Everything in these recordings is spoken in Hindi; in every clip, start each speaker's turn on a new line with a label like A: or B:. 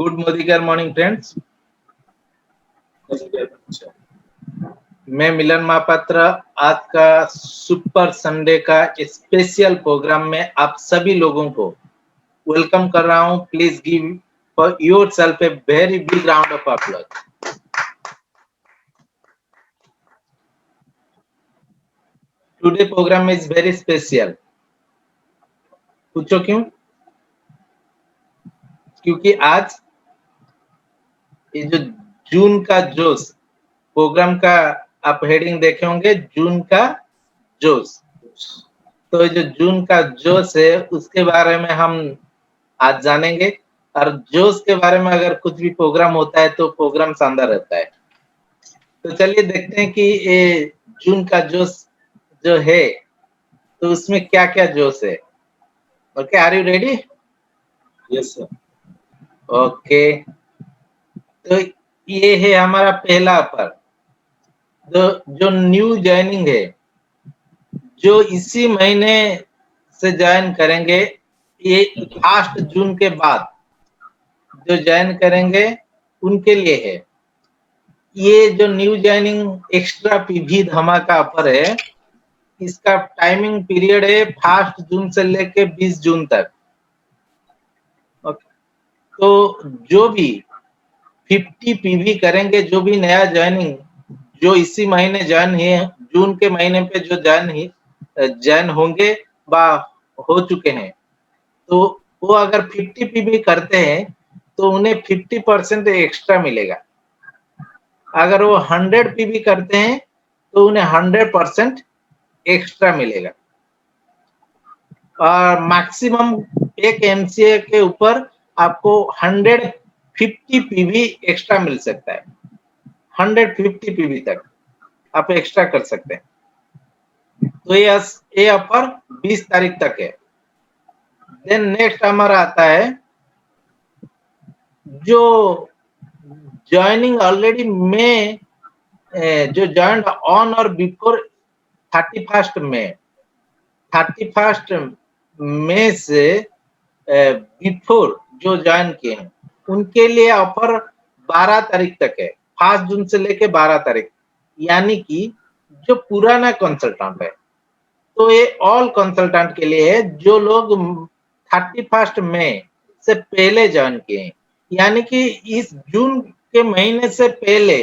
A: Good मोदिकर morning friends. मैं मिलन महापात्र आज का सुपर संडे का स्पेशल प्रोग्राम में आप सभी लोगों को वेलकम कर रहा हूं। Please give for yourself a very big round of applause. Today programme is very special. पूछो क्यों? क्योंकि आज ये जो जून का जोश प्रोग्राम का आप हेडिंग देखे होंगे, जून का जोश। तो जो जून का जोश है उसके बारे में हम आज जानेंगे। और जोश के बारे में अगर कुछ भी प्रोग्राम होता है तो प्रोग्राम शानदार रहता है। तो चलिए देखते हैं कि ये जून का जोश जो है तो उसमें क्या क्या जोश है। Okay, are you ready? Yes sir. Okay, तो ये है हमारा पहला अपर जो न्यू ज्वाइनिंग है, जो इसी महीने से ज्वाइन करेंगे। ये 1 जून के बाद जो ज्वाइन करेंगे उनके लिए है। ये जो न्यू ज्वाइनिंग एक्स्ट्रा पीवी धमाका ऑफर है, इसका टाइमिंग पीरियड है 1 जून से लेके 20 जून तक। तो जो भी 50 पीवी करेंगे, जो भी नया ज्वाइनिंग जो इसी महीने ज्वाइन है, जून के महीने पे जो ज्वाइन होंगे बा हो चुके हैं, तो वो अगर 50 पीवी करते हैं तो उन्हें 50% एक्स्ट्रा मिलेगा। अगर वो 100 पीवी करते हैं तो उन्हें 100% एक्स्ट्रा मिलेगा। और मैक्सिमम एक एमसीए के ऊपर आपको 150 पीवी एक्स्ट्रा मिल सकता है। 150 पीवी तक आप एक्स्ट्रा कर सकते हैं। तो ये ऑफर 20 तारीख तक है। देन नेक्स्ट हमारा आता है जो ज्वाइनिंग ऑलरेडी में जो ज्वाइन ऑन और बिफोर 31 मई से बिफोर जो ज्वाइन किए हैं उनके लिए ऑफर 12 तारीख तक है। 1 जून से लेके 12 तारीख, यानी कि जो पुराना कंसल्टेंट है, तो ये ऑल कंसल्टेंट के लिए है जो लोग 31 मई से पहले ज्वाइन किए हैं। यानी कि इस जून के महीने से पहले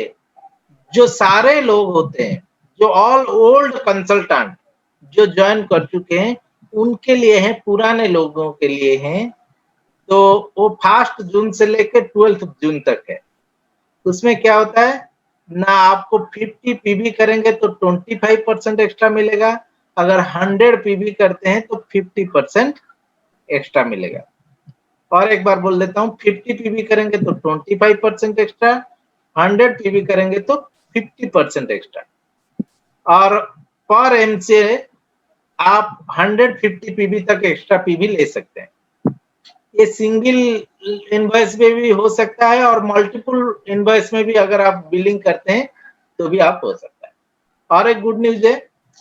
A: जो सारे लोग होते हैं, जो ऑल ओल्ड कंसल्टेंट जो ज्वाइन कर चुके हैं, उनके लिए है, पुराने लोगों के लिए हैं। तो वो 1 जून से लेकर 12 जून तक है। उसमें क्या होता है ना, आपको 50 पीवी करेंगे तो 25% एक्स्ट्रा मिलेगा। अगर 100 पीवी करते हैं तो 50% एक्स्ट्रा मिलेगा। और एक बार बोल देता हूँ, 50 पीवी करेंगे तो 25% एक्स्ट्रा, 100 पीवी करेंगे तो 50% एक्स्ट्रा। और पर एमसीए आप 150 पीवी तक एक्स्ट्रा पीवी ले सकते हैं। ये सिंगल इनवॉइस में भी हो सकता है और मल्टीपल इनवॉइस में भी अगर आप बिलिंग करते हैं तो भी आप हो सकता है। और एक गुड न्यूज है,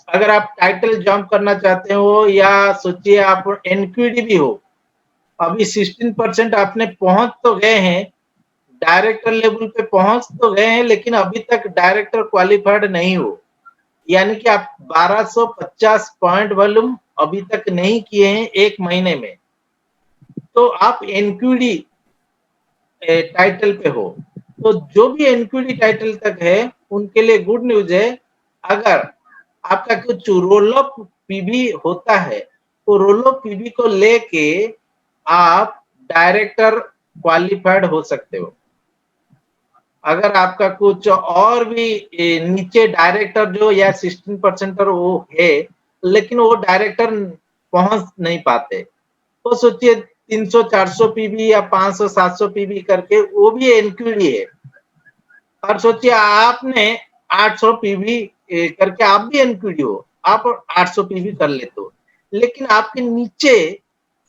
A: अगर आप टाइटल जंप करना चाहते हो या सोचिए आप एनक्यूडी भी हो, अभी 16% आपने पहुंच तो गए हैं, डायरेक्टर लेवल पे पहुंच तो गए हैं, लेकिन अभी तक डायरेक्टर क्वालिफाइड नहीं हो, यानी कि आप 1250 पॉइंट वॉल्यूम अभी तक नहीं किए हैं एक महीने में, तो आप एनक्यूडी टाइटल पे हो। तो जो भी एनक्यूडी टाइटल तक है उनके लिए गुड न्यूज है, अगर आपका कुछ रोल अप पीवी होता है तो रोल अप पीवी को लेके आप डायरेक्टर क्वालिफाइड हो सकते हो। अगर आपका कुछ और भी नीचे डायरेक्टर जो या 16% वो है, लेकिन वो डायरेक्टर पहुंच नहीं पाते, तो सोचिए 300-400 पीवी या 500-700 पीवी करके वो भी एनक्यूडी है। और सोचिए आपने 800 पीवी करके आप भी एनक्यूडी हो, आप 800 पीवी कर लेते हो, लेकिन आपके नीचे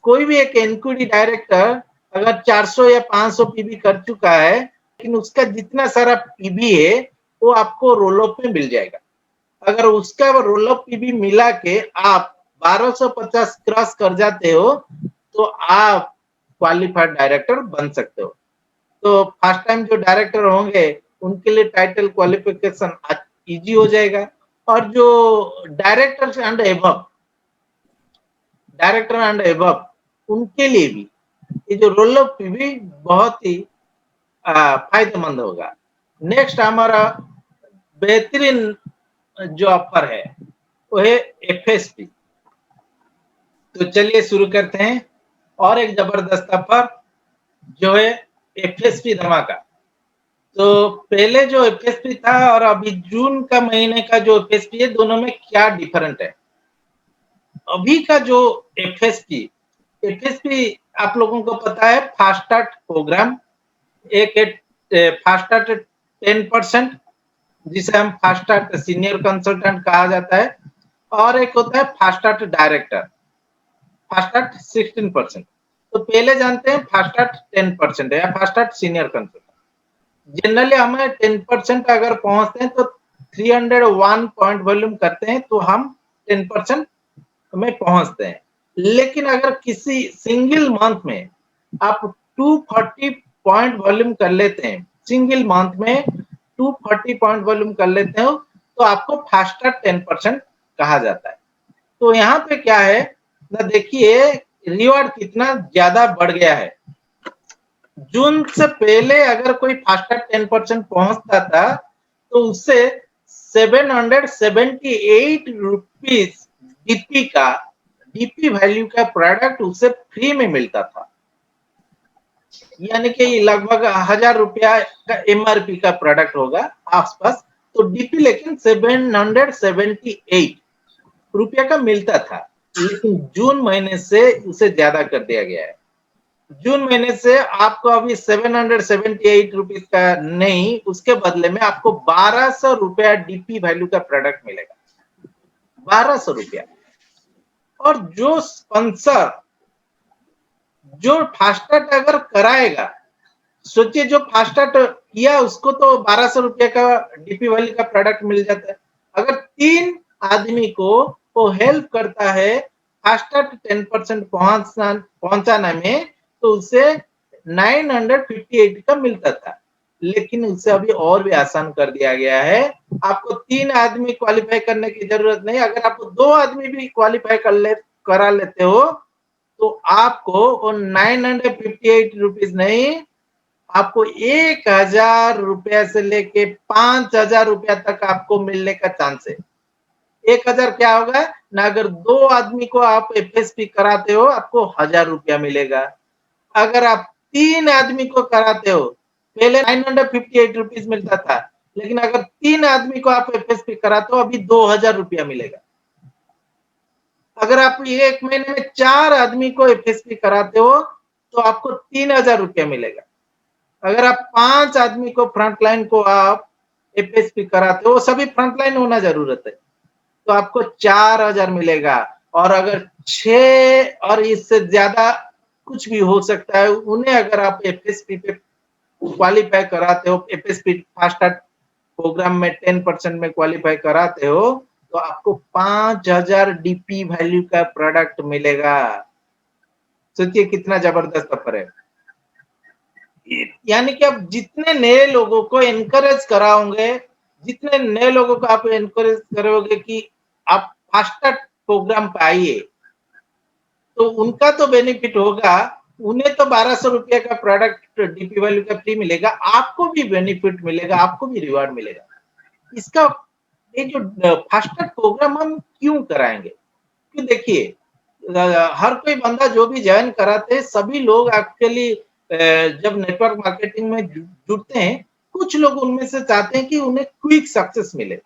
A: कोई भी एक एनक्यूडी डायरेक्टर अगर 400 या 500 पीवी कर चुका है, लेकिन उसका जितना सारा पीवी है वो आपको रोल अप में मिल जाएगा। अगर उसका रोल अप पीवी मिला के आप 1250 क्रॉस कर जाते हो तो आप क्वालिफाइड डायरेक्टर बन सकते हो। तो फर्स्ट टाइम जो डायरेक्टर होंगे उनके लिए टाइटल क्वालिफिकेशन इजी हो जाएगा। और जो director and above, director and above उनके लिए भी ये जो रोल ऑफ भी बहुत ही फायदेमंद होगा। नेक्स्ट हमारा बेहतरीन जो ऑफर है वो है एफएसपी। तो चलिए शुरू करते हैं। और एक जबरदस्त ऑफर जो है एफएसपी धमाका। तो पहले जो एफएसपी था और अभी जून का महीने का जो एफएसपी है, दोनों में क्या डिफरेंट है? अभी का जो एफएसपी आप लोगों को पता है फास्ट स्टार्ट प्रोग्राम। एक है फास्ट स्टार्ट 10%, जिसे हम फास्ट स्टार्ट सीनियर कंसल्टेंट कहा जाता है, और एक होता है fast start director, fast start 16%। तो पहले जानते हैं फास्ट स्टार्ट 10% है या fast start senior consultant. Generally हमें 10% अगर पहुंचते हैं तो 301 पॉइंट वॉल्यूम करते हैं तो हम 10% में पहुंचते हैं। लेकिन अगर किसी सिंगल मंथ में आप 240 पॉइंट वॉल्यूम कर लेते हैं, सिंगल मंथ में 240 पॉइंट वॉल्यूम कर लेते हो, तो आपको फास्टर 10% कहा जाता है। तो यहाँ पे क्या है ना, देखिए रिवॉर्ड कितना ज्यादा बढ़ गया है। जून से पहले अगर कोई फास्टर 10% पहुंचता था तो उससे 778 रुपीज डीपी वैल्यू का प्रोडक्ट उसे फ्री में मिलता था। यानी कि लगभग 1000 रुपया का एमआरपी का प्रोडक्ट होगा आसपास। तो डीपी लेकिन 778 रुपया का मिलता था, लेकिन जून महीने से उसे ज्यादा कर दिया गया है। जून महीने से आपको अभी 778 रुपीज का नहीं, उसके बदले में आपको 1200 रुपया डीपी वैल्यू का प्रोडक्ट मिलेगा, 1200 रुपया। और जो स्पॉन्सर जो फास्टैग अगर कराएगा, सोचिए जो फास्टैग किया उसको तो 1200 रुपये का डीपी वैल्यू का प्रोडक्ट मिल जाता है। अगर 3 आदमी को वो हेल्प करता है फास्टैग 10% पहुंचाने में, तो उसे 958 का मिलता था। लेकिन उसे अभी और भी आसान कर दिया गया है। आपको 3 आदमी क्वालिफाई करने की जरूरत नहीं। अगर आप 2 आदमी भी क्वालिफाई करा लेते हो तो आपको वो 958 रुपीज नहीं, आपको 1000 रुपया से लेके 5000 रुपया तक आपको मिलने का चांस है। 1000 क्या होगा ना, अगर 2 आदमी को आप एफएसपी कराते हो आपको 1000 रुपया मिलेगा। अगर आप 3 आदमी को कराते हो, पहले 958 रुपीज मिलता था, लेकिन अगर 3 आदमी को आप एफएसपी कराते हो अभी 2000 रुपया मिलेगा। अगर आप एक महीने में 4 आदमी को एफएसपी कराते हो तो आपको 3000 रुपया मिलेगा। अगर आप 5 आदमी को फ्रंटलाइन को आप एफएसपी कराते हो, सभी फ्रंटलाइन होना जरूरत है, तो आपको 4000 मिलेगा। और अगर 6 और इससे ज्यादा कुछ भी हो सकता है, उन्हें अगर आप एफएसपी पे क्वालिफाई कराते हो, एफएसपी फास्ट प्रोग्राम में 10% में क्वालिफाई कराते हो, तो आपको 5000 डीपी वैल्यू का प्रोडक्ट मिलेगा। सोचिए कितना जबरदस्त ऑफर है। यानी कि आप जितने नए लोगों को एनकरेज कराओगे, जितने नए लोगों को आप एनकरेज करोगे कि आप फास्टर प्रोग्राम पे आइए, तो उनका तो बेनिफिट होगा। उन्हें तो 1200 रुपया का प्रोडक्ट डीपी वैल्यू का फ्री मिलेगा, आपको भी बेनिफिट मिलेगा, आपको भी रिवार्ड मिलेगा। इसका ये जो फास्टर प्रोग्राम हम क्यों कराएंगे? कि देखिए हर कोई बंदा जो भी ज्वाइन कराते हैं, सभी लोग एक्चुअली जब नेटवर्क मार्केटिंग में जुड़ते हैं, कुछ लोग उनमें से चाहते हैं कि उन्हें क्विक सक्सेस मिले।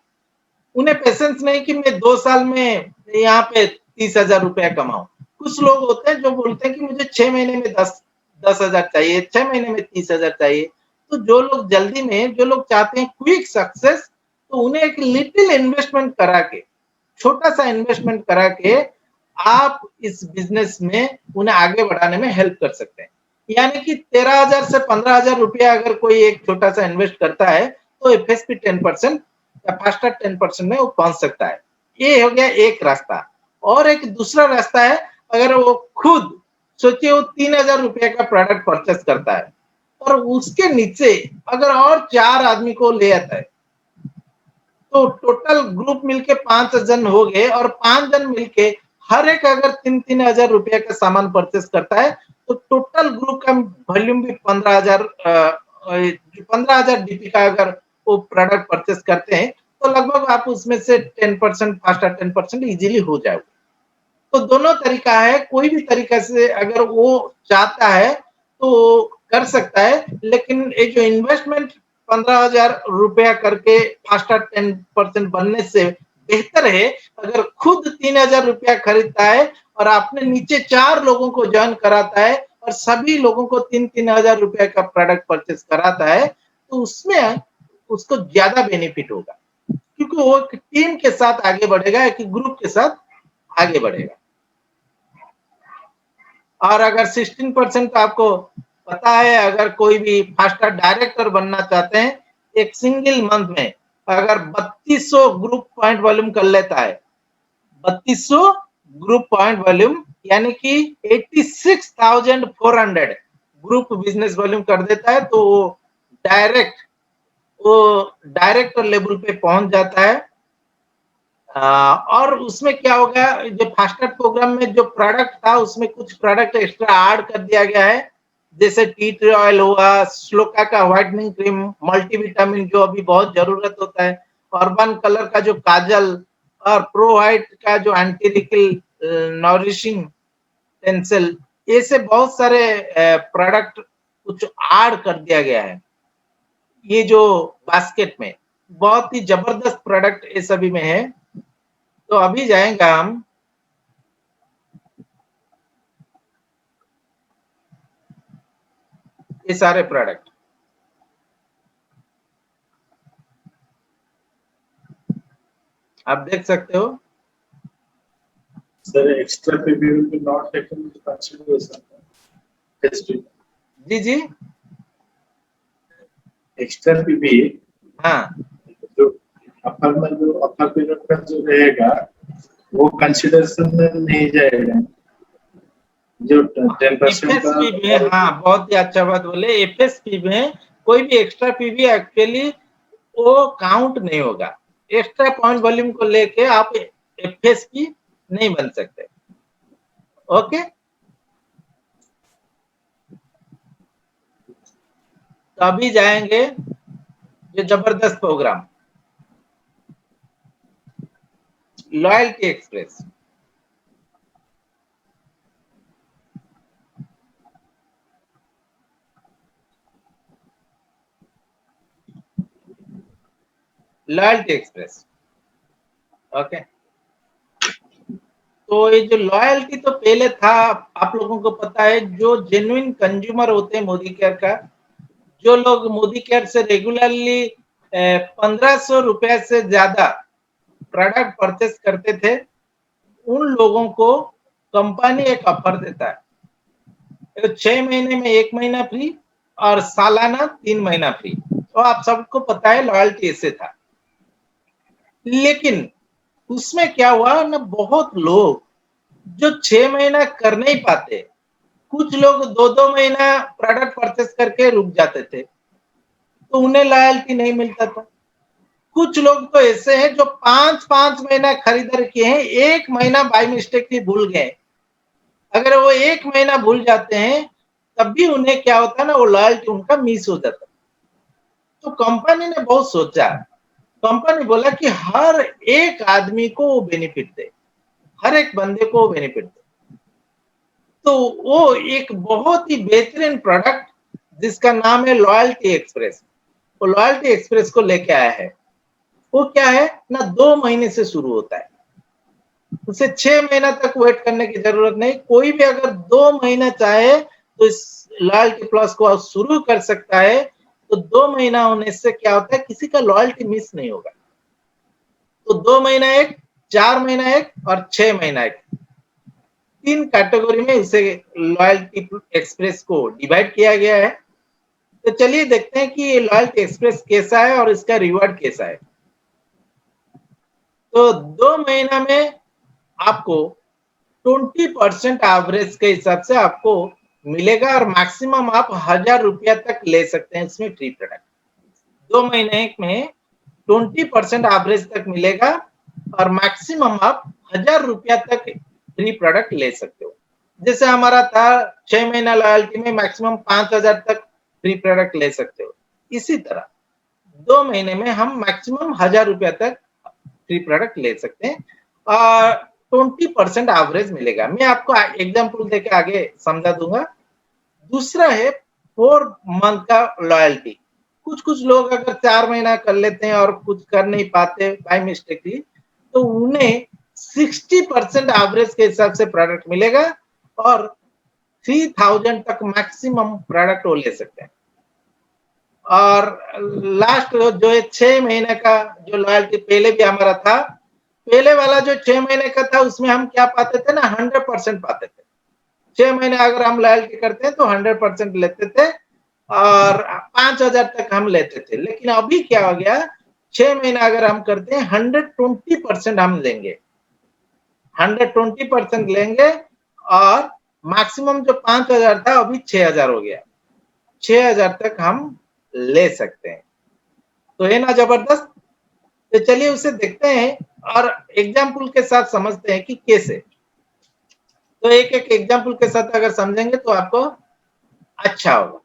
A: उन्हें पेशेंस नहीं कि मैं 2 साल में यहाँ पे 30,000 रुपया कमाऊं। कुछ लोग होते हैं जो बोलते हैं कि मुझे 6 महीने में 10,000 चाहिए, 6 महीने में 30,000 चाहिए। तो जो लोग जल्दी में, जो लोग चाहते हैं क्विक सक्सेस, तो उन्हें एक लिटिल इन्वेस्टमेंट करा के, छोटा सा इन्वेस्टमेंट करा के आप इस बिजनेस में उन्हें आगे बढ़ाने में हेल्प कर सकते हैं। यानी कि 13,000 से 15,000 रुपया अगर कोई एक छोटा सा इन्वेस्ट करता है तो एफएसपी 10% या फास्टर 10% में वो पहुंच सकता है। ये हो गया एक रास्ता। और एक दूसरा रास्ता है, अगर वो खुद सोचिए वो 3,000 रुपया का प्रोडक्ट परचेस करता है और उसके नीचे अगर और 4 आदमी को ले आता है तो टोटल ग्रुप मिलके 5 जन हो गए और 5 जन मिलके हर एक अगर 3-3 हजार रुपया का सामान परचेस करता है तो टोटल ग्रुप का वॉल्यूम भी 15,000 डीपी का अगर वो प्रोडक्ट परचेस करते हैं तो लगभग आप उसमें से 10% 5-10% इजीली हो जाएगा। तो दोनों तरीका है, कोई भी तरीका से अगर वो चाहता है तो कर सकता है, लेकिन ये जो इन्वेस्टमेंट 15,000 रुपया करके 5-10% बनने से बेहतर है अगर खुद 3,000 रुपया खरीदता है और अपने नीचे 4 लोगों को ज्वाइन कराता है और सभी लोगों को 3-3 हजार रुपया का प्रोडक्ट परचेस कराता है तो उसमें उसको ज्यादा बेनिफिट होगा, क्योंकि वो एक टीम के साथ आगे बढ़ेगा, एक ग्रुप के साथ आगे बढ़ेगा। और अगर 16% आपको पता है, अगर कोई भी फास्टर डायरेक्टर बनना चाहते हैं एक सिंगल मंथ में अगर 3200 ग्रुप पॉइंट वॉल्यूम कर लेता है, 3200 ग्रुप पॉइंट वॉल्यूम यानी कि 86,400 ग्रुप बिजनेस वॉल्यूम कर देता है तो वो डायरेक्टर लेवल पे पहुंच जाता है। और उसमें क्या होगा, जो फास्टर प्रोग्राम में जो प्रोडक्ट था उसमें कुछ प्रोडक्ट एक्स्ट्रा ऐड कर दिया गया है, जैसे टी ट्री ऑयल हुआ, स्लोका का व्हाइटनिंग क्रीम, मल्टीविटामिन जो अभी बहुत जरूरत होता है, अर्बन कलर का जो काजल और प्रो व्हाइट का जो एंटी रिकल नॉरिशिंग पेंसिल, ऐसे बहुत सारे प्रोडक्ट कुछ ऐड कर दिया गया है ये जो बास्केट में। बहुत ही जबरदस्त प्रोडक्ट ये सभी में है। तो अभी जाएंगे हम ये सारे प्रोडक्ट, आप देख सकते हो।
B: Sir extra PB will be not taken into consideration.
A: जी जी,
B: एक्स्ट्रा पीबी,
A: हाँ,
B: जो अपर में जो अपर पीरियड का जो रहेगा वो कंसीडरेशन में नहीं जाएगा, जो 10% का।
A: एफएसपी में, हाँ बहुत ही अच्छा बात बोले, एफएसपी में कोई भी एक्स्ट्रा पीबी एक्चुअली वो काउंट नहीं होगा। एक्स्ट्रा पॉइंट वॉल्यूम को लेके आप एफएसपी नहीं बन सकते। ओके, तो अभी जाएंगे जो जबरदस्त programme loyalty express. Loyalty express, okay. तो ये जो लॉयल्टी तो पहले था, आप लोगों को पता है, जो जेन्युइन कंज्यूमर होते हैं मोदी केयर का, जो लोग मोदी केयर से रेगुलरली 1500 रुपए से ज्यादा प्रोडक्ट परचेस करते थे, उन लोगों को कंपनी एक ऑफर देता है, 6 महीने में 1 महीना फ्री और सालाना 3 महीना फ्री। तो आप सबको पता है लॉयल्टी ऐसे था, लेकिन उसमें क्या हुआ ना, बहुत लोग जो 6 महीना कर नहीं पाते, कुछ लोग 2-2 महीना प्रोडक्ट परचेस करके रुक जाते थे, तो उन्हें लॉयल्टी नहीं मिलता था। कुछ लोग तो ऐसे हैं जो 5-5 महीना खरीदारी किए हैं, 1 महीना बाय मिस्टेक भी भूल गए। अगर वो 1 महीना भूल जाते हैं तब भी उन्हें क्या होता है ना, वो लॉयल्टी उनका मिस हो जाता है। तो कंपनी ने बहुत सोचा, कंपनी बोला कि हर एक आदमी को वो बेनिफिट दे, हर एक बंदे को वो बेनिफिट दे। तो वो एक बहुत ही बेहतरीन प्रोडक्ट जिसका नाम है लॉयल्टी एक्सप्रेस, वो लॉयल्टी एक्सप्रेस को लेके आया है। वो क्या है ना, 2 महीने से शुरू होता है, उसे 6 महीना तक वेट करने की जरूरत नहीं। कोई भी अगर 2 महीना चाहे तो इस लॉयल्टी प्लस को शुरू कर सकता है। तो 2 महीना होने से क्या होता है, किसी का लॉयल्टी मिस नहीं होगा। तो 2 महीना एक, 4 महीना एक और 6 महीना एक, 3 कैटेगरी में इसे लॉयल्टी एक्सप्रेस को डिवाइड किया गया है। तो चलिए देखते हैं कि ये लॉयल्टी एक्सप्रेस कैसा है और इसका रिवॉर्ड कैसा है। तो 2 महीना में आपको 20% एवरेज के हिसाब से आपको मिलेगा और मैक्सिमम आप 1000 रुपया तक ले सकते हैं इसमें फ्री प्रोडक्ट। 2 महीने में 20% एवरेज तक मिलेगा और मैक्सिमम आप 1000 रुपया तक फ्री प्रोडक्ट ले सकते हो। जैसे हमारा था 6 महीना लॉयल्टी में मैक्सिमम 5000 तक फ्री प्रोडक्ट ले सकते हो। इसी तरह 2 महीने में हम मैक्सिमम 1000 रुपया तक फ्री प्रोडक्ट ले सकते हैं और 20% एवरेज मिलेगा। मैं आपको एग्जांपल देके आगे समझा दूंगा। दूसरा है 4 मंथ का लॉयल्टी। कुछ लोग अगर 4 महीना कर लेते हैं और कुछ कर नहीं पाते बाय मिस्टेकली, तो उन्हें 60% एवरेज के हिसाब से प्रोडक्ट मिलेगा और 3000 तक मैक्सिमम प्रोडक्ट वो ले सकते हैं। और लास्ट जो है 6 महीने का जो लॉयल्टी पहले भी हमारा था, पहले वाला जो 6 महीने का था उसमें हम क्या पाते थे ना, 100% पाते थे। 6 महीने अगर हम लॉयल्टी करते हैं तो 100% लेते थे और 5000 तक हम लेते थे। लेकिन अभी क्या हो गया, 6 महीने अगर हम करते हैं 120% हम लेंगे, 120% लेंगे और मैक्सिमम जो 5000 था अभी 6000 हो गया, 6000 तक हम ले सकते हैं। तो है ना जबरदस्त। तो चलिए उसे देखते हैं और एग्जाम्पल के साथ समझते हैं कि कैसे। तो एक एक एग्जाम्पल के साथ अगर समझेंगे तो आपको अच्छा होगा।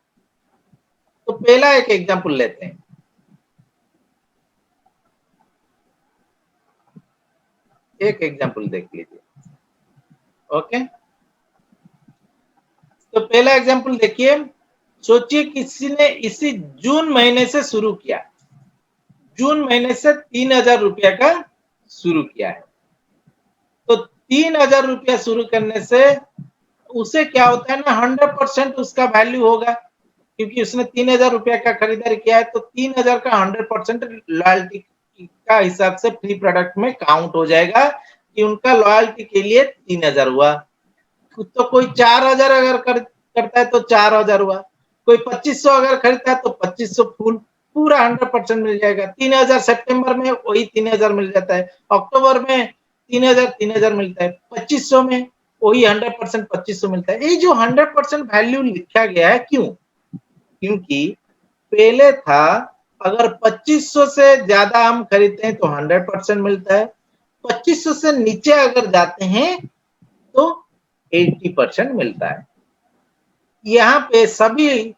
A: तो पहला एक एग्जाम्पल लेते हैं। एक एग्जाम्पल देख लीजिए। ओके, तो पहला एग्जाम्पल देखिए। सोचिए किसी ने इसी जून महीने से शुरू किया, जून महीने से 3000 रुपया का शुरू किया है। तो 3000 रुपया शुरू करने से उसे क्या होता है ना, 100% उसका वैल्यू होगा क्योंकि उसने 3000 रुपया का खरीदारी किया है। तो 3000 का 100% लॉयल्टी का हिसाब से फ्री प्रोडक्ट में काउंट हो जाएगा कि उनका लॉयल्टी के लिए 3000 हुआ। तो कोई 4000 अगर करता है तो 4000 हुआ, कोई 2500 अगर खरीदता है तो 2500 फुल पूरा 100% मिल जाएगा। 3000 सितंबर में वही 3000 मिल जाता है, अक्टूबर में 3000 मिलता है, 2500 में वही 100% 2500 मिलता है। ये जो 100% वैल्यू लिखा गया है क्यों? क्योंकि पहले था अगर 2500 से ज्यादा हम खरीदते हैं तो 100% मिलता है, 2500 से नीचे अगर जाते हैं तो 80% मिलता है। यहाँ पे सभी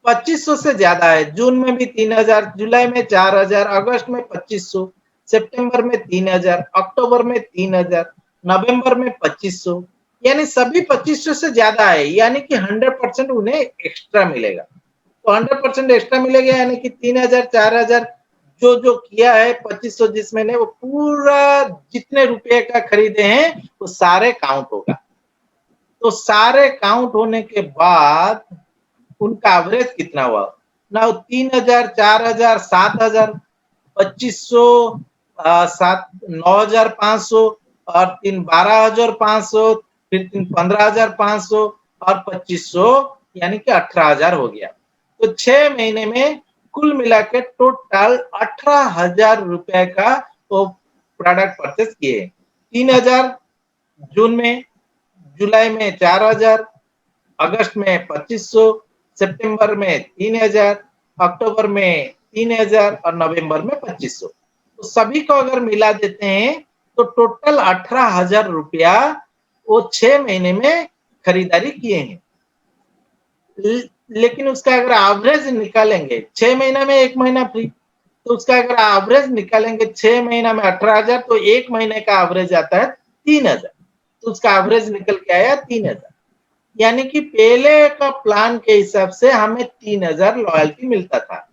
A: 2500 से ज्यादा है। जून में भी 3000, जुलाई में 4000, अगस्त में 2500, सितंबर में 3000, अक्टूबर में 3000, नवंबर में 2500, यानी सभी 2500 से ज्यादा है, यानी कि 100% उन्हें एक्स्ट्रा मिलेगा। तो 100% एक्स्ट्रा मिलेगा यानी कि 3000, 4000 जो जो किया है 2500 जिसमें ने वो पूरा जितने रुपए का खरीदे हैं वो सारे काउंट होगा। तो सारे काउंट होने के बाद उनका एवरेज कितना हुआ ना, 3000, 4000, 7000, 2500, 9500 और 12500, फिर 15500 और 2500, यानी कि 18000 हो गया। तो 6 महीने में कुल मिला के टोटल 18000 रुपए का वो प्रोडक्ट परचेस किए। 3000 जून में, जुलाई में 4000, अगस्त में 2500, सितंबर में 3000, अक्टूबर में 3000 और नवंबर में 2500। तो सभी को अगर मिला देते हैं तो टोटल 18000 रुपया वो 6 महीने में खरीदारी किए हैं। लेकिन उसका अगर एवरेज निकालेंगे, 6 महीना में 1 महीना फ्री, तो उसका अगर एवरेज निकालेंगे 6 महीना में 18000 तो 1 महीने का एवरेज आता है 3000। तो उसका एवरेज निकल के आया 3000, यानी कि पहले का प्लान के हिसाब से हमें 3000 लॉयल्टी मिलता था।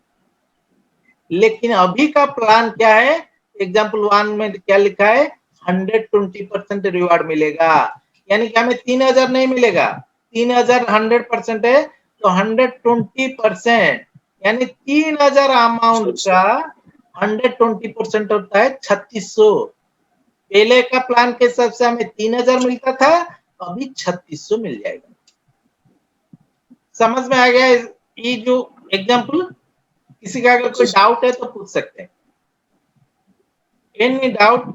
A: लेकिन अभी का प्लान क्या है, एग्जाम्पल 1 में क्या लिखा है, 120% रिवार्ड मिलेगा, यानी कि हमें 3000 नहीं मिलेगा, 3000 100% है तो 120%, यानी 3000 अमाउंट का 120% होता है 3600। पहले का प्लान के हिसाब से हमें 3000 मिलता था, अभी 3600 मिल जाएगा। समझ में आ गया ये जो एग्जाम्पल? किसी का अगर कोई डाउट है तो पूछ सकते हैं। Any doubt?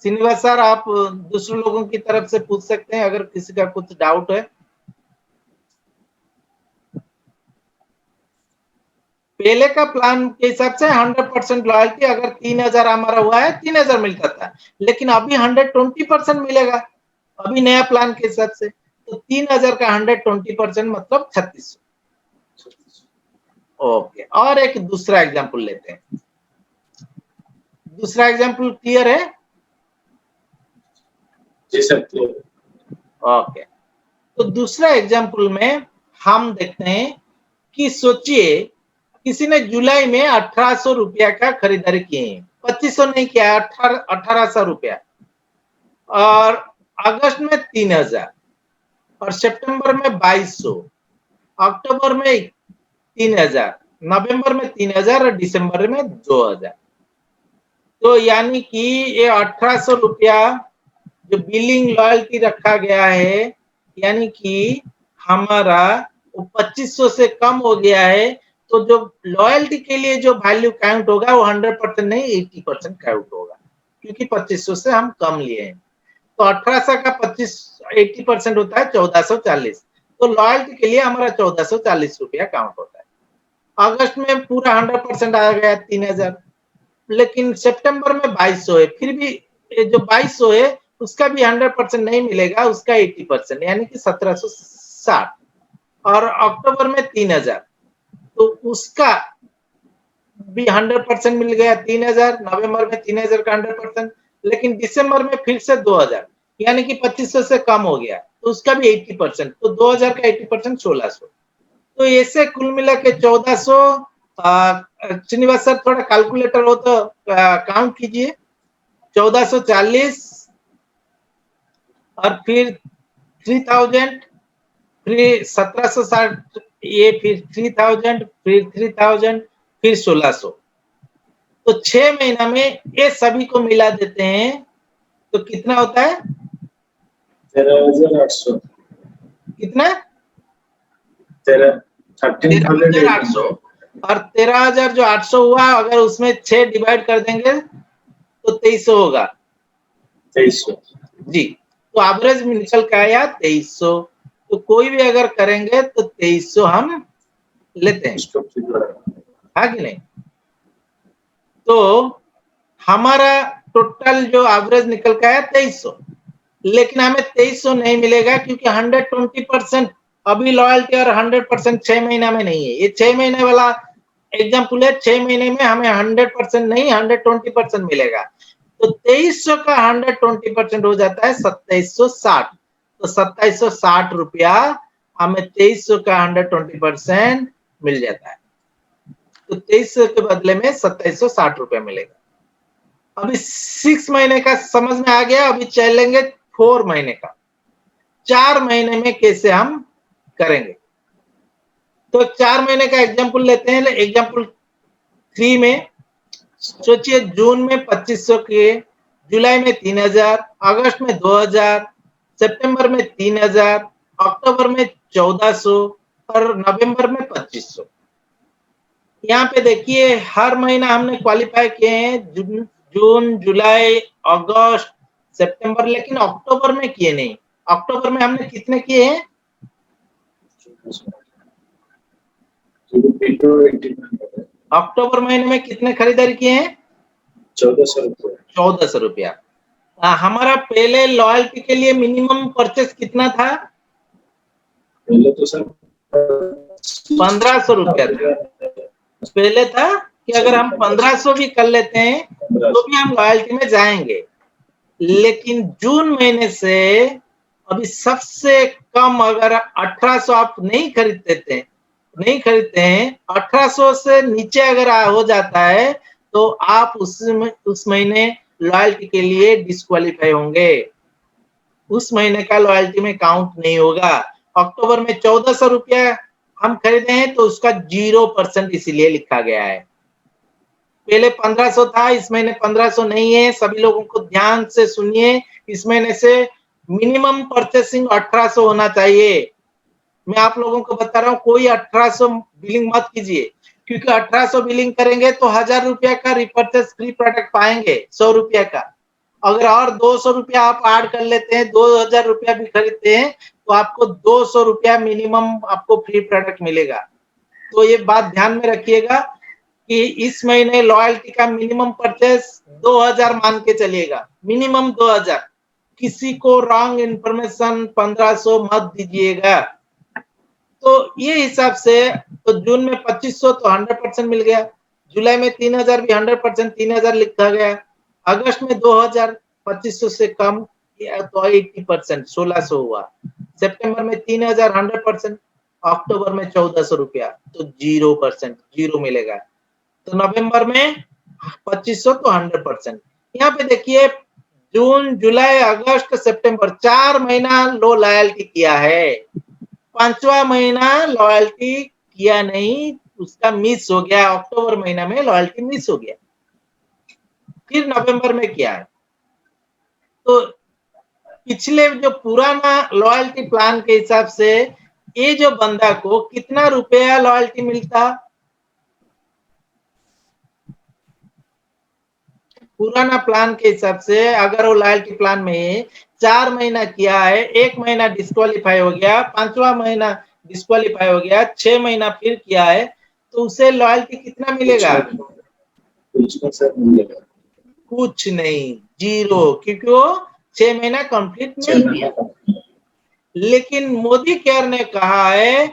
A: श्रीनिवास सर आप दूसरे लोगों की तरफ से पूछ सकते हैं अगर किसी का कुछ डाउट है। पहले का प्लान के हिसाब से 100% लॉयल्टी, अगर 3000 हमारा हुआ है 3000 मिलता था, लेकिन अभी 120% मिलेगा अभी नया प्लान के हिसाब से। तो 3000 का 120% मतलब 3600। ओके, और एक दूसरा एग्जांपल लेते हैं। दूसरा एग्जांपल क्लियर है?
B: जी सर क्लियर।
A: ओके, तो दूसरा एग्जांपल में हम देखते हैं कि सोचिए किसी ने जुलाई में 1800 रुपया का खरीदारी किए हैं, 2500 नहीं किया, 1800 रुपया, और अगस्त में 3000, और सितंबर में 2200, अक्टूबर में 3000, नवंबर में 3000 और दिसंबर में 2000। तो यानी कि ये 1800 रुपया जो बिलिंग लॉयल्टी रखा गया है, यानी कि हमारा 2500 से कम हो गया है। तो जो लॉयल्टी के लिए जो वैल्यू काउंट होगा वो 100% नहीं 80% काउंट होगा, क्योंकि 2500 से हम कम लिए हैं। तो 1800 का 80% होता है 1440। तो लॉयल्टी के लिए हमारा 1440 रुपया काउंट होता है। अगस्त में पूरा 100% आ गया 3000, लेकिन सितंबर में 2200 है, फिर भी जो 2200 है उसका भी 100% नहीं मिलेगा, उसका 80% यानी कि 1760, और अक्टूबर में 3000 तो उसका भी 100% मिल गया 3000, नवंबर में 3000 का 100%, लेकिन दिसंबर में फिर से 2000 यानी कि 2500 से कम हो गया, तो उसका भी 80%, तो 2000 का 80% 1600। तो ऐसे कुल मिला के 1400। श्रीनिवास सर थोड़ा कैलकुलेटर हो तो काउंट कीजिए। 1440 और फिर 3000, फिर 1760, ये फिर 3000, फिर 3000, फिर 1600। तो 6 महीना में ये सभी को मिला देते हैं तो कितना होता है?
B: 13,800।
A: कितना?
B: 13,800।
A: और 13,000 जो 800 हुआ, अगर उसमें 6 डिवाइड कर देंगे तो 2300 होगा।
B: 2300
A: जी, तो एवरेज में निकल के आया 2300। तो कोई भी अगर करेंगे तो 2300 हम लेते हैं, है कि नहीं? तो हमारा टोटल जो एवरेज निकल के आया 2300, लेकिन हमें 2300 नहीं मिलेगा क्योंकि 120% अभी लॉयल्टी और 100% 6 महीना में नहीं है। ये 6 महीने वाला एग्जाम्पल है, 6 महीने में हमें 100% नहीं 120% मिलेगा। तो 2300 का 120% हो जाता है 2760। तो 2760 रुपया हमें 2300 का 120% मिल जाता है। तो 2300 के बदले में 2760 रुपया मिलेगा। अभी 6 महीने का समझ में आ गया। अभी चलेंगे 4 महीने का। 4 महीने में कैसे हम करेंगे, तो 4 महीने का एग्जाम्पल लेते हैं। एग्जाम्पल 3 में सोचिए जून में 2500 के, जुलाई में 3000, अगस्त में 2000, सितंबर में 3000, अक्टूबर में 1400 और नवंबर में 2500। यहाँ पे देखिए हर महीना हमने क्वालिफाई किए हैं, जून, जुलाई, अगस्त, सितंबर, लेकिन अक्टूबर में किए नहीं। अक्टूबर में हमने कितने किए हैं? अक्टूबर महीने में कितने खरीदारी किए हैं?
B: 1400 रुपये।
A: 1400 रुपया। हमारा पहले लॉयल्टी के लिए मिनिमम परचेस कितना था?
B: पहले तो सर
A: 1500 रुपया था। पहले था कि अगर हम 1500 भी कर लेते हैं तो भी हम लॉयल्टी में जाएंगे, लेकिन जून महीने से अभी सबसे कम अगर 1800 आप नहीं खरीदते हैं, 1800 से नीचे अगर हो जाता है तो आप उस महीने लॉयल्टी के लिए डिस्क्वालीफाई होंगे। उस महीने का लॉयल्टी में काउंट नहीं होगा। अक्टूबर में 1400 रुपया हम खरीदे हैं तो उसका 0% इसीलिए लिखा गया है। पहले 1500 था, इस महीने 1500 नहीं है। सभी लोगों को ध्यान से सुनिए, इस महीने से मिनिमम परचेसिंग 1800 होना चाहिए। मैं आप लोगों को बता रहा हूँ, कोई 1800 बिलिंग मत कीजिए, क्योंकि 1800 बिलिंग करेंगे तो 1000 रुपया का रिपर्चेस फ्री प्रोडक्ट पाएंगे, 100 रुपया का। अगर और 200 रुपया आप ऐड कर लेते हैं, 2000 रुपया भी खरीदते हैं तो आपको 200 रुपया मिनिमम आपको फ्री प्रोडक्ट मिलेगा। तो ये बात ध्यान में रखिएगा कि इस महीने लॉयल्टी का मिनिमम परचेस 2000 मान के चलिएगा, मिनिमम 2000। किसी को रॉन्ग इंफॉर्मेशन 1500 मत दीजिएगा। तो ये हिसाब से तो जून में 2500 तो 100% मिल गया, जुलाई में 3000 भी 100% 3000 लिखा गया, अगस्त में 2000 2500 से कम तो 80% 1600 हुआ, सितंबर में 3000 100%, अक्टूबर में 1400 रुपया तो 0% जीरो मिलेगा। तो नवंबर में 2500 तो 100%। यहाँ पे देखिए जून जुलाई अगस्त सितंबर 4 महीना लो लॉयल्टी किया है, 5वां महीना लॉयल्टी किया नहीं, उसका मिस हो गया, अक्टूबर महीना में लॉयल्टी मिस हो गया, फिर नवंबर में किया है। तो पिछले जो पुराना लॉयल्टी प्लान के हिसाब से ये जो बंदा को कितना रुपया लॉयल्टी मिलता, पुराना प्लान के हिसाब से अगर वो लॉयल्टी प्लान में 4 महीना किया है, 1 महीना डिस्क्वालीफाई हो गया, 5वां महीना डिस्क्वालीफाई हो गया, 6 महीना फिर किया है, तो उसे लॉयल्टी कितना मिलेगा? कुछ नहीं, जीरो, क्योंकि वो 6 महीना कंप्लीट नहीं किया। लेकिन मोदी केयर ने कहा है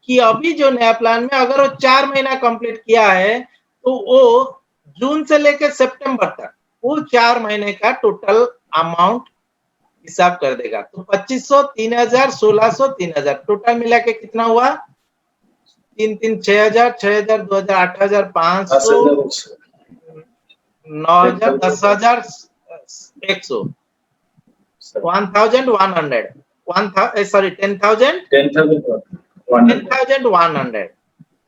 A: कि अभी जो नया प्लान में अगर वो 4 महीना कंप्लीट किया है तो वो जून से लेकर सितंबर तक वो 4 महीने का टोटल अमाउंट हिसाब कर देगा। तो 2500 3000 1600 3000 टोटल मिला के कितना हुआ? 3 3 6000 6000 2000 8000 500 9000 10000 100 1100 sorry 10,000 10,100।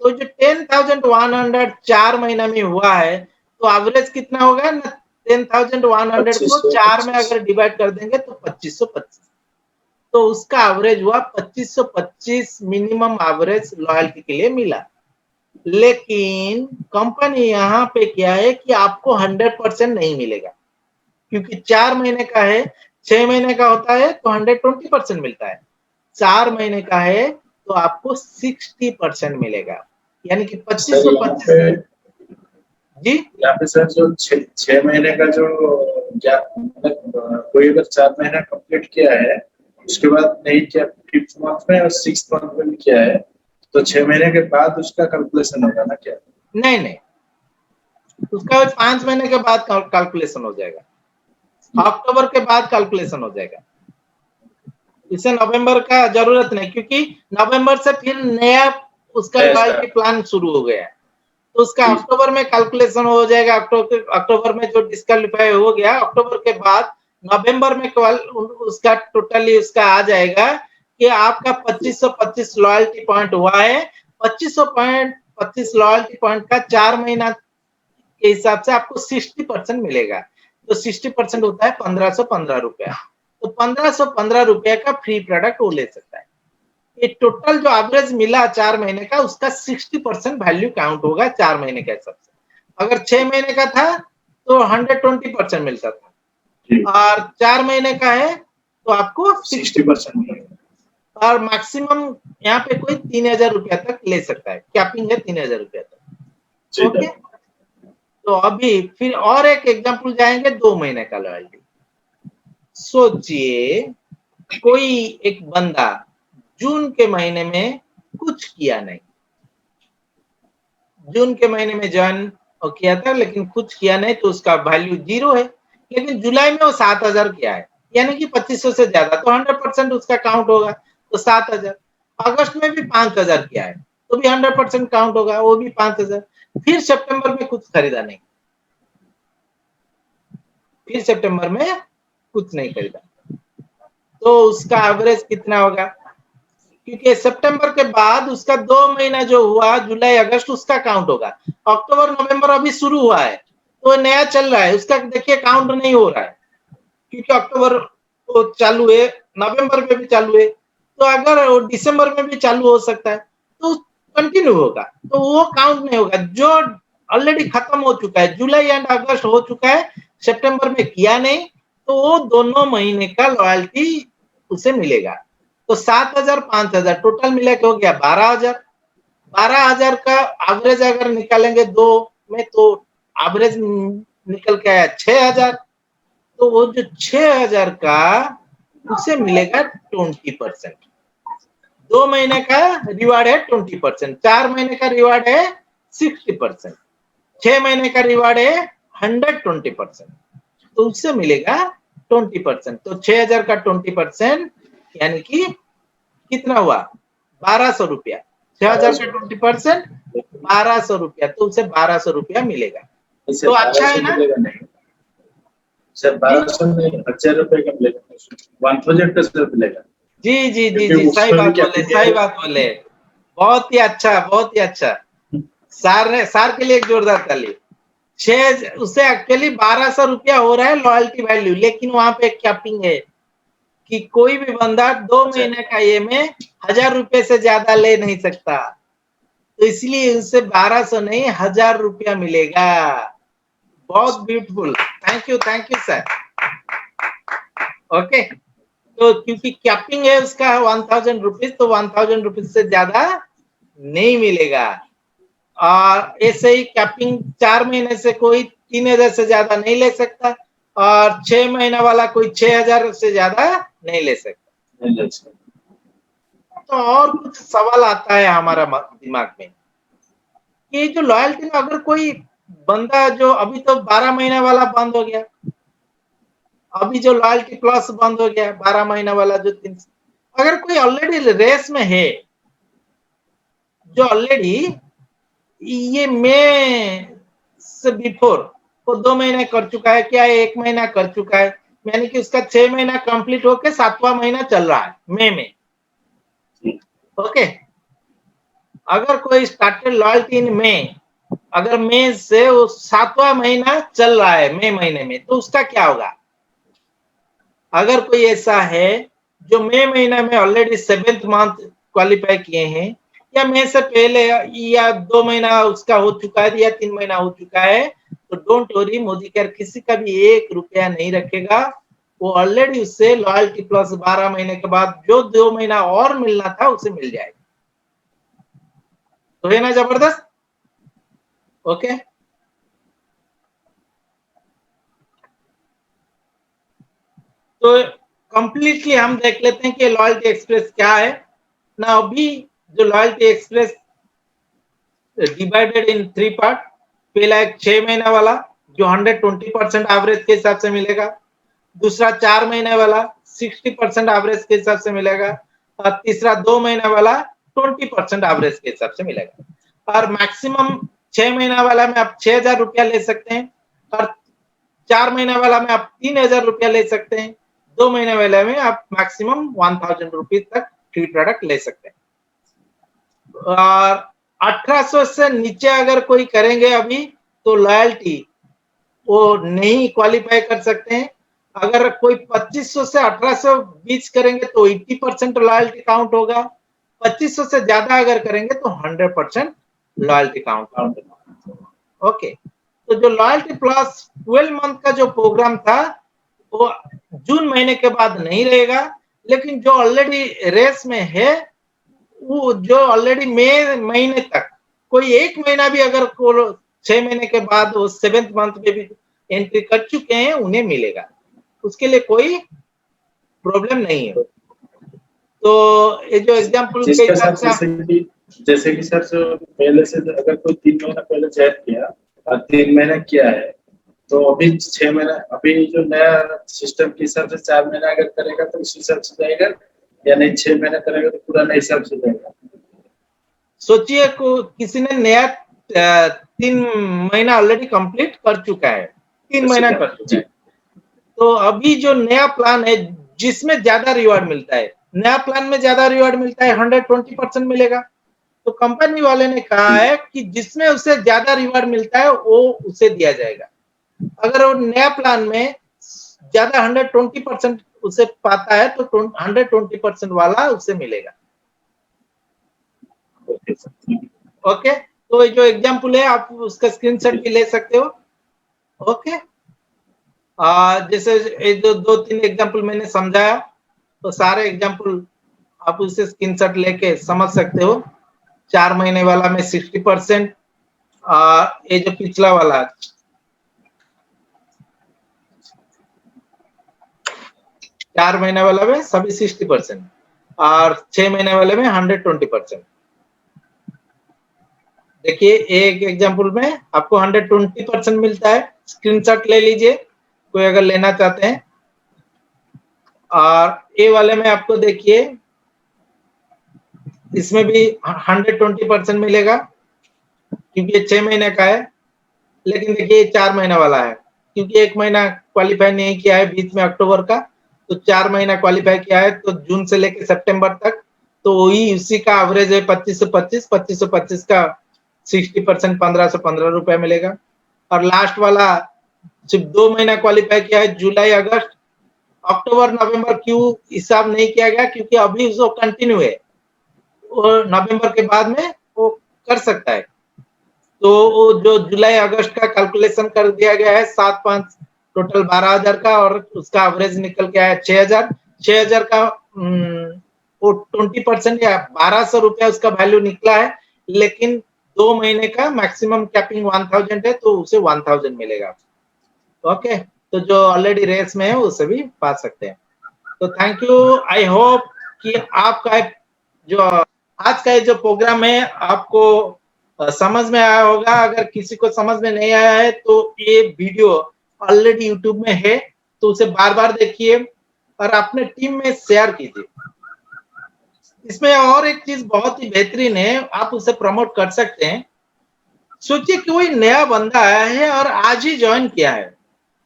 A: तो जो 10,100 4 महीना में हुआ है तो एवरेज कितना होगा ना? 10,100 को 4 में अगर डिवाइड कर देंगे तो 2525, तो उसका एवरेज हुआ 2525 मिनिमम एवरेज लॉयल्टी के लिए मिला। लेकिन कंपनी यहाँ पे क्या है कि आपको 100% नहीं मिलेगा, क्योंकि 4 महीने का है, 6 महीने का होता है तो 120% मिलता है, 4 महीने का है तो आपको 60% मिलेगा, यानी कि 2525। जी
B: यहाँ पे सर जो 6 महीने का जो मतलब कोई अगर 4 महीना कंप्लीट किया है उसके बाद नहीं किया, 5th मंथ में और 6th मंथ में किया है तो 6 महीने के बाद उसका कैलकुलेशन होगा ना क्या?
A: नहीं नहीं, उसका 5 महीने के बाद कैलकुलेशन हो जाएगा, अक्टूबर के बाद कैलकुलेशन हो जाएगा। इसे नवंबर का जरूरत नहीं, क्योंकि नवंबर से फिर नया उसका लॉयल्टी प्लान शुरू हो गया, तो उसका अक्टूबर में कैलकुलेशन हो जाएगा। अक्टूबर में जो डिस्क्वालीफाई हो गया, अक्टूबर के बाद नवंबर में उसका टोटली उसका आ जाएगा कि आपका 2525 लॉयल्टी पॉइंट हुआ है, 2525 लॉयल्टी पॉइंट का 4 महीना के हिसाब से आपको 60% मिलेगा। तो 60% होता है 1515 रुपया, तो 1515 रुपया का फ्री प्रोडक्ट वो ले सकता है। ये टोटल जो एवरेज मिला 4 महीने का उसका 60% वैल्यू काउंट होगा 4 महीने के हिसाब से। अगर 6 महीने का था तो 120% मिलता था, और 4 महीने का है तो आपको 60% मिलेगा। और मैक्सिमम यहाँ पे कोई 3000 रुपया तक ले सकता है, कैपिंग है 3000 रुपया तक। ओके, तो अभी फिर और एक एग्जांपल जाएंगे 2 महीने का लॉयल्टी। सोचिए कोई एक बंदा जून के महीने में कुछ किया नहीं, जून के महीने में ज्वाइन किया था लेकिन कुछ किया नहीं तो उसका वैल्यू 0 है, लेकिन जुलाई में वो 7000 किया है, यानी कि 2500 से ज्यादा, तो 100% उसका काउंट होगा, तो 7000। अगस्त में भी 5000 किया है तो भी 100% काउंट होगा, वो भी 5000। फिर सितंबर में कुछ खरीदा नहीं, फिर सितंबर में कुछ नहीं खरीदा, तो उसका एवरेज कितना होगा? क्योंकि सितंबर के बाद उसका 2 महीना जो हुआ जुलाई अगस्त उसका काउंट होगा, अक्टूबर नवंबर अभी शुरू हुआ है तो नया चल रहा है, उसका देखिए काउंट नहीं हो रहा है, क्योंकि अक्टूबर वो चालू है, नवंबर में भी चालू है, तो अगर वो दिसंबर में भी चालू हो सकता है तो कंटिन्यू होगा, तो वो काउंट नहीं होगा। जो ऑलरेडी खत्म हो चुका है, जुलाई एंड अगस्त हो चुका है, सितंबर में किया नहीं, तो वो दोनों महीने का लॉयल्टी उसे मिलेगा। तो 7000 5000 टोटल मिला के हो गया 12000, 12,000 का एवरेज अगर निकालेंगे 2 में तो एवरेज निकल के आया 6,000, तो वो जो 6,000 का उसे मिलेगा 20%। 2 महीने का रिवार्ड है 20%, 4 महीने का रिवार्ड है 60%, 6 महीने का रिवार्ड है 120%, तो उससे मिलेगा 20%। तो 6,000 का 20% यानी कि कितना हुआ 1,200 रुपया। 6,000 का 20% 1,200 रुपया, तो उसे 1,200 रुपया मिलेगा।
B: इसे
A: तो अच्छा है
B: 1200
A: ना
B: मिलेगा नहीं सर,
A: जी
B: 1200 नहीं, 1,000 रुपए का मिलेगा, 1,000 का सर मिलेगा,
A: जी जी जी
B: क्योंकि
A: जी, सही
B: उसमें भी
A: बात
B: क्या
A: बोले, सही बात बोले। बहुत ही अच्छा, बहुत ही अच्छा। सार के लिए एक जोरदार ताली। 6 उसे एक्चुअली 1,200 रुपया हो रहा है लॉयल्टी वैल्यू, लेकिन वहां पे कैपिंग है कि कोई भी बंदा 2 महीने का ये में 1,000 रुपए से ज्यादा ले नहीं सकता, तो इसलिए उसे 1,200 नहीं 1,000 रुपया मिलेगा। बहुत beautiful, thank you sir. Okay, तो क्योंकि कैपिंग है उसका 1,000 रुपीज, तो 1,000 रुपीज से ज्यादा नहीं मिलेगा। और ऐसे ही कैपिंग 4 महीने से कोई 3,000 से ज्यादा नहीं ले सकता, और 6 महीना वाला कोई 6,000 से ज्यादा नहीं ले सकता। तो और कुछ सवाल आता है हमारा दिमाग में कि जो लॉयल्टी में अगर कोई बंदा जो अभी तो 12 महीना वाला बंद हो गया, अभी जो लॉयल्टी प्लस बंद हो गया 12 महीना वाला जो 3, अगर कोई ऑलरेडी रेस में है, जो ऑलरेडी ये मई से बिफोर वो 2 महीने कर चुका है, क्या 1 महीना कर चुका है, यानी कि उसका 6 महीना कंप्लीट होके 7वां महीना चल रहा है मई में। ओके, अगर कोई स्टार्टेड लॉयल्टी इन मई, अगर मई से वो 7वां महीना चल रहा है मई महीने में, तो उसका क्या होगा? अगर कोई ऐसा है जो मई महीना में ऑलरेडी 7th मंथ क्वालिफाई किए हैं, या मई से पहले या 2 महीना उसका हो चुका है या 3 महीना हो चुका है, तो डोंट वरी, मोदी केयर किसी का भी 1 रुपया नहीं रखेगा। वो ऑलरेडी उससे लॉयल्टी प्लस 12 महीने के बाद जो 2 महीना और मिलना था उसे मिल जाएगा। तो है ना जबरदस्त? ओके, तो कंप्लीटली हम देख लेते हैं कि लॉयल्टी एक्सप्रेस क्या है ना। अभी जो loyalty express divided in 3 part, पहला एक 6 महीना वाला जो 120% एवरेज के हिसाब से मिलेगा, दूसरा 4 महीने वाला 60% एवरेज के हिसाब से मिलेगा, और तीसरा 2 महीने वाला 20% एवरेज के हिसाब से मिलेगा। और मैक्सिमम 6 महीना वाला में आप 6,000 रुपया ले सकते हैं, और 4 महीने वाला में आप 3,000 रुपया ले सकते हैं, 2 महीने वाले में आप मैक्सिमम 1,000 रुपीज तक फ्री प्रोडक्ट ले सकते हैं। और 1,800 से नीचे अगर कोई करेंगे अभी, तो लॉयल्टी वो नहीं क्वालिफाई कर सकते हैं। अगर कोई 2,500 से 1,800 बीच करेंगे तो 80% लॉयल्टी काउंट होगा, 2,500 से ज्यादा अगर करेंगे तो 100% लॉयल्टी काउंट होगा। ओके, तो जो लॉयल्टी प्लस 12 मंथ का जो प्रोग्राम था वो जून महीने के बाद नहीं रहेगा, लेकिन जो ऑलरेडी रेस में है, वो जो ऑलरेडी मई महीने तक कोई 1 महीना भी अगर 6 महीने के बाद वो 7th मंथ में भी एंट्री कर चुके हैं, उन्हें मिलेगा, उसके लिए कोई प्रॉब्लम नहीं है। तो ये जो एग्जांपल के हिसाब से,
B: जैसे कि सर जो पहले से अगर कोई 3 महीना पहले ज्वाइन किया और 3 महीना किया है, तो अभी 6 महीना, अभी जो नया सिस्टम के हिसाब से 4 महीना अगर करेगा तो उस हिसाब से जाएगा, या नहीं 6 महीना करेगा तो पूरा नए हिसाब से जाएगा?
A: सोचिए को किसी ने नया 3 महीना ऑलरेडी कंप्लीट कर चुका है, 3 महीना कर चुका है, तो अभी जो नया प्लान है जिसमें ज्यादा रिवार्ड मिलता है, नया प्लान में ज्यादा रिवार्ड मिलता है, 120% मिलेगा। तो कंपनी वाले ने कहा है कि जिसमें उसे ज्यादा रिवार्ड मिलता है वो उसे दिया जाएगा। अगर वो नया प्लान में ज्यादा 120% उसे पाता है तो 120% वाला उसे मिलेगा। ओके, तो ये जो एग्जांपल है आप उसका स्क्रीनशॉट भी ले सकते हो। ओके, जैसे ये जो 2-3 एग्जांपल मैंने समझाया, तो सारे एग्जांपल आप उसे स्क्रीनशॉट लेके समझ सकते हो। 4 महीने वाला में 60%, और ये जो पिछला वाला 4 महीने वाला में सभी 60% और 6 महीने वाले में 120%। देखिए एक एग्जांपल में आपको 120% मिलता है, स्क्रीनशॉट ले लीजिए कोई अगर लेना चाहते हैं। और ए वाले में आपको देखिए इसमें भी 120% मिलेगा क्योंकि ये 6 महीने का है, लेकिन देखिए 4 महीने वाला है क्योंकि 1 महीना क्वालिफाई नहीं किया है बीच में अक्टूबर का, तो 4 महीना क्वालिफाई किया है, तो जून से लेकर सितंबर तक, तो वही उसी का एवरेज है 2525, 2525 का 60% 1515 रुपया मिलेगा। और लास्ट वाला सिर्फ 2 महीना क्वालिफाई किया है, जुलाई अगस्त, अक्टूबर नवंबर क्यों हिसाब नहीं किया गया क्योंकि अभी उसको कंटिन्यू है, और नवंबर के बाद में वो कर सकता है। तो वो जो जुलाई अगस्त का कैलकुलेशन कर दिया गया है 7-5 टोटल 12,000 का, और उसका एवरेज निकल के आया 6,000। 6,000 का वो 20% या 1,200 रुपया उसका वैल्यू निकला है, लेकिन 2 महीने का मैक्सिमम कैपिंग 1000 है, तो उसे 1000 मिलेगा। ओके, तो जो ऑलरेडी रेस में है उसे भी पा सकते हैं। तो थैंक यू, आई होप कि आपका जो आज का जो प्रोग्राम है आपको समझ में आया होगा। अगर किसी को समझ में नहीं आया है तो ये वीडियो ऑलरेडी यूट्यूब में है, तो उसे बार बार देखिए और अपने टीम में शेयर कीजिए। इसमें और एक चीज बहुत ही बेहतरीन है, आप उसे प्रमोट कर सकते हैं। सोचिए कि कोई नया बंदा आया है और आज ही ज्वाइन किया है,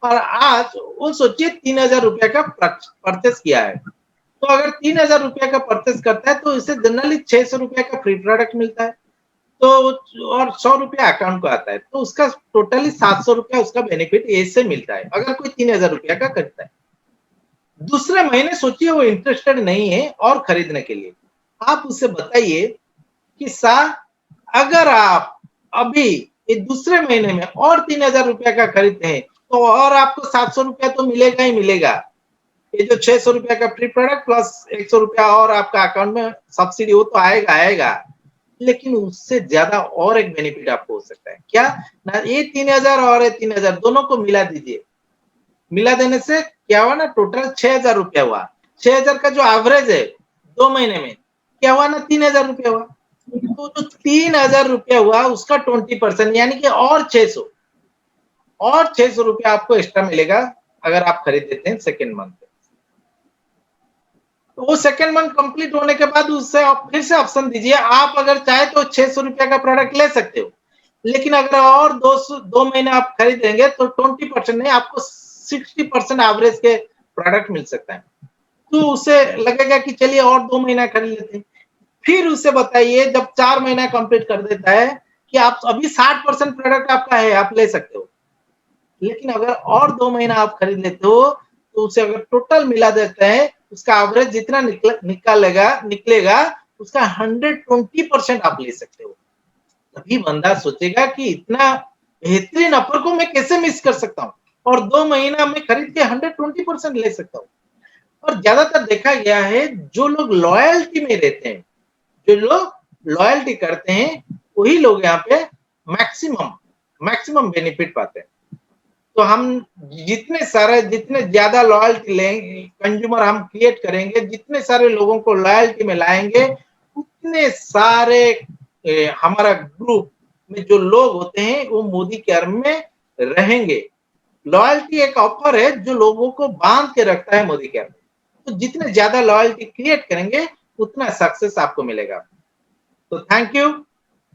A: और आज वो सोचिए 3,000 रुपया का परचेस किया है, तो अगर 3,000 रुपया का परचेस करता है तो इसे जनरली 600 रुपया का फ्री प्रोडक्ट मिलता है, तो और 100 रुपया अकाउंट को आता है, तो उसका टोटली 700 रुपया उसका बेनिफिट इससे मिलता है अगर कोई 3,000 रुपया का खरीदता है। दूसरे महीने सोचिए वो इंटरेस्टेड नहीं है और खरीदने के लिए, आप उससे बताइए कि सर अगर आप अभी ये दूसरे महीने में और 3,000 रुपया का खरीदते हैं तो और आपको 700 रुपया तो मिलेगा ही मिलेगा। ये जो 600 रुपया का फ्री प्रोडक्ट प्लस 100 रुपया और आपका अकाउंट में सब्सिडी वो तो आएगा आएगा, लेकिन उससे ज्यादा और एक बेनिफिट आपको हो सकता है। क्या ना, ये 3,000 और ये 3,000 दोनों को मिला दीजिए, मिला देने से क्या हुआ ना, टोटल 6,000 रुपया हुआ। 6,000 का जो एवरेज है 2 महीने में क्या हुआ ना, 3,000 रुपया हुआ। तो जो 3,000 रुपया हुआ उसका 20% यानी कि और 600 रुपया आपको एक्स्ट्रा मिलेगा अगर आप खरीद देते हैं सेकेंड मंथ। तो वो सेकेंड मंथ कंप्लीट होने के बाद उससे आप फिर से ऑप्शन दीजिए, आप अगर चाहे तो 600 रुपया का प्रोडक्ट ले सकते हो, लेकिन अगर और 2 महीने आप खरीदेंगे तो 20% नहीं, आपको 60% एवरेज के प्रोडक्ट मिल सकता है। तो उसे लगेगा कि चलिए और 2 महीना खरीद लेते हैं। फिर उसे बताइए जब 4 महीना कंप्लीट कर देता है कि आप अभी 60% प्रोडक्ट आपका है, आप ले सकते हो, लेकिन अगर और 2 महीना आप खरीद लेते हो तो उसे अगर टोटल मिला देते हैं उसका एवरेज जितना निकलेगा उसका 120% आप ले सकते हो। तभी बंदा सोचेगा कि इतना बेहतरीन ऑफर को मैं कैसे मिस कर सकता हूँ, और 2 महीना में खरीद के 120% ले सकता हूँ। और ज्यादातर देखा गया है जो लोग लॉयल्टी में रहते हैं, जो लोग लॉयल्टी करते हैं, वही लोग यहाँ पे मैक्सिमम बेनिफिट पाते हैं। तो हम जितने ज्यादा लॉयल्टी लेंगे, कंज्यूमर हम क्रिएट करेंगे, जितने सारे लोगों को लॉयल्टी में लाएंगे, उतने सारे हमारा ग्रुप में जो लोग होते हैं वो मोदी केयर में रहेंगे। लॉयल्टी एक ऑफर है जो लोगों को बांध के रखता है मोदी केयर में। तो जितने ज्यादा लॉयल्टी क्रिएट करेंगे उतना सक्सेस आपको मिलेगा। तो थैंक यू।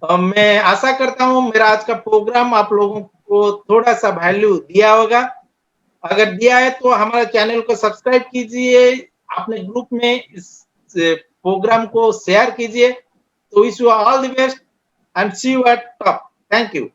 A: मैं आशा करता हूं मेरा आज का प्रोग्राम आप लोगों को थोड़ा सा वैल्यू दिया होगा। अगर दिया है तो हमारे चैनल को सब्सक्राइब कीजिए, अपने ग्रुप में इस प्रोग्राम को शेयर कीजिए। तो wish you all the best and see you at top. Thank you.